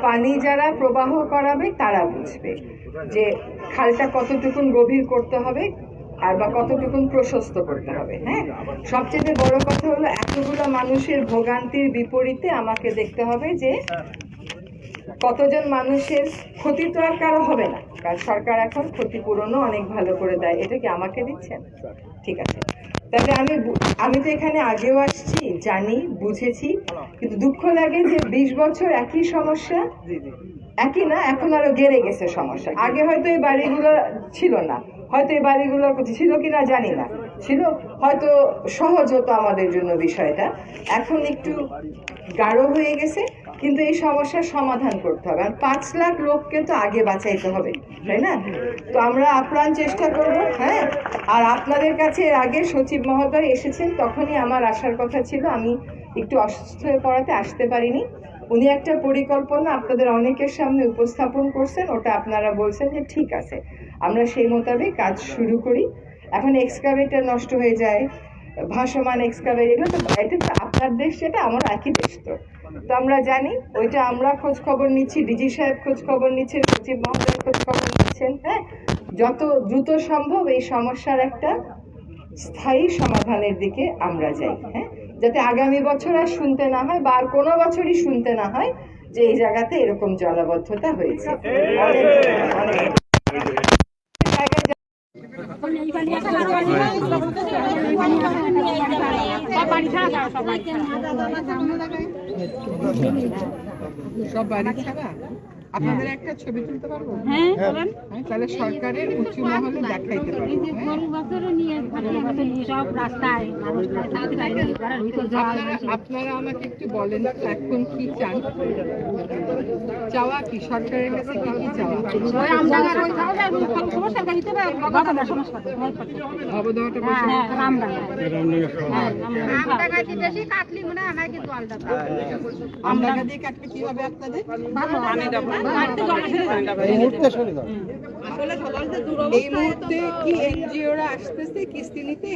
পানি যারা প্রবাহ করাবে তারা বুঝবে যে খালটা কতটুকুন গভীর করতে হবে আর বা কতটুকুন প্রশস্ত করতে হবে। হ্যাঁ, সবচেয়ে বড় কথা হলো এতগুলো মানুষের ভোগান্তির বিপরীতে আমাকে দেখতে হবে যে কতজন মানুষের ক্ষতি তো আর কারো হবে না, কারণ সরকার এখন ক্ষতিপূরণও অনেক ভালো করে দেয়। এটা কি আমাকে দিচ্ছেন? ঠিক আছে, তাহলে আমি তো এখানে আগেও আসছি, জানি, বুঝেছি, কিন্তু দুঃখ লাগে যে 20 বছর একই সমস্যা, একই না, এখন আরো গেড়ে গেছে সমস্যা। আগে হয়তো এই বাড়িগুলো ছিল না, হয়তো এই বাড়িগুলোর কথা ছিল কিনা জানি না, ছিল হয়তো সহজ হতো আমাদের জন্য বিষয়টা, এখন একটু গাঢ় হয়ে গেছে। কিন্তু এই সমস্যার সমাধান করতে হবে, আর 5 লাখ লোককে তো আগে বাঁচাইতে হবে, তাই না? তো আমরা আপ্রাণ চেষ্টা করব। হ্যাঁ, আর আপনাদের কাছে এর আগে সচিব মহোদয় এসেছেন, তখনই আমার আসার কথা ছিল, আমি একটু অসুস্থ হয়ে পড়াতে আসতে পারিনি। উনি একটা পরিকল্পনা আপনাদের অনেকের সামনে উপস্থাপন করছেন, ওটা আপনারা বলছেন যে ঠিক আছে, আমরা সেই মোতাবেক কাজ শুরু করি। এখন এক্সকাভেটর নষ্ট হয়ে যায়, ভাসমান এক্সকাভেটর, এগুলো তো এটা তো আপনার দেশ, সেটা আমার একই দেশ, তো আমরা জানি, ওইটা আমরা খোঁজ খবর নিচ্ছি, ডিজি সাহেব খোঁজ খবর নিচ্ছেন, সচিব মহোদয় খোঁজ খবর নিচ্ছেন। হ্যাঁ, যত দ্রুত সম্ভব এই সমস্যার একটা স্থায়ী সমাধানের দিকে আমরা যাই। হ্যাঁ, যাতে আগামী বছর আর শুনতে না হয় বা আর কোনো বছরই শুনতে না হয় যে এই জায়গাতে এরকম জলাবদ্ধতা হয়েছে। সব বাড়ি ছাড়া আপনাদের একটা ছবি তুলতে পারবো? হ্যাঁ, তাহলে সরকারের উঁচু মহলে দেখাইতে পারবো। আপনারা আমাকে একটু বলেন এখন কি চান, চাওয়া কি সরকারের কাছে, কি কি চাওয়া? আমডাঙ্গা দিয়ে কাটলে কি হবে আপনাদের? এই মুহূর্তে কি এনজিওরা আসতেছে কিস্তি নিতে?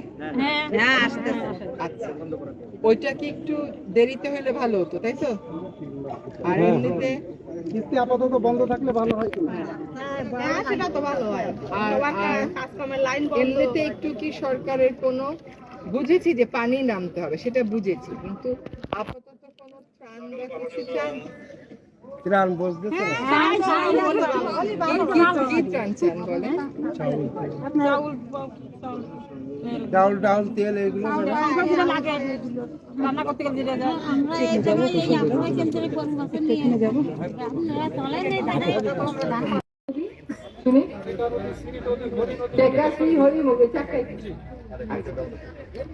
হ্যাঁ, আসতেছে। আচ্ছা, ওইটা কি একটু দেরিতে হলে ভালো হতো, তাই তো? আর এমনিতে কিস্তি আপাতত বন্ধ থাকলে ভালো হয় কিনা? হ্যাঁ, সেটা তো ভালো হয়। আর কাস্টমার লাইন বন্ধ, এমনিতে একটু কি সরকারের কোনো, বুঝেছি যে পানি নামতে হবে, সেটা বুঝেছি, কিন্তু আপাতত কোনো ত্রাণ বা কিছু চান? ত্রাণ বুঝতেছে না, কি ত্রাণ চান বলেন? চাউল ডাউল তেল এগুলো রান্না করতে গেলে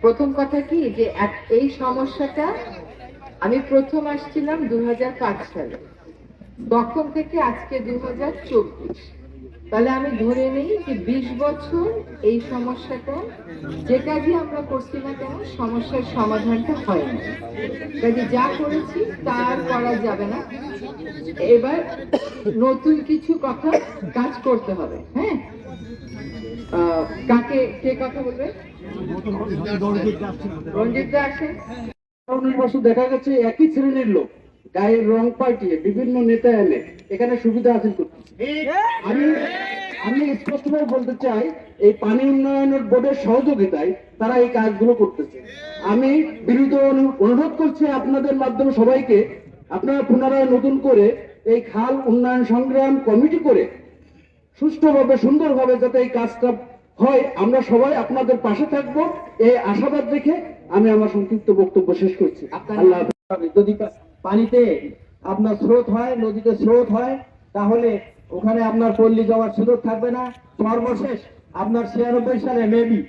প্রথম কথা কি যে এই সমস্যাটা আমি প্রথম আসছিলাম 2005 সালে, তখন থেকে আজকে 2024, তাহলে আমি ধরে নেই যে 20 বছর এই সমস্যাটা যে কাজে আমরা করছি না কেন সমস্যার সমাধানটা হয়নি। কাজে যা করেছি তার করা যাবে না, এবার নতুন কিছু কাজ করতে হবে। হ্যাঁ, কে কথা বলবে? রঞ্জিত দা আসেন। বছর দেখা গেছে একই শ্রেণীর লোক গায়ের রং পাল্টিয়ে বিভিন্ন নেতা এনে এখানে সুবিধা হাসিল করতেছে। আমি স্পষ্টভাবে বলতে চাই, এই পানি উন্নয়নের বোর্ডের সহযোগিতায় তারা এই কাজগুলো করতেছে। আমি বিনীত অনুরোধ করছি আপনাদের মাধ্যমে সবাইকে, আপনারা পুনরায় নতুন করে এই খাল উন্নয়ন সংগ্রাম কমিটি করে সুষ্ঠুভাবে সুন্দরভাবে যাতে এই কাজটা হয়, আমরা সবাই আপনাদের পাশে থাকবো এই আশাবাদ রেখে আমি আমার সংক্ষিপ্ত বক্তব্য শেষ করছি। আল্লাহ। যদি পানিতে আপনার স্রোত হয়, নদীতে স্রোত হয়, তাহলে ওখানে আপনার পল্লী যাওয়ার সুযোগ থাকবে না। সর্বশেষ আপনার 96 সালে মেবি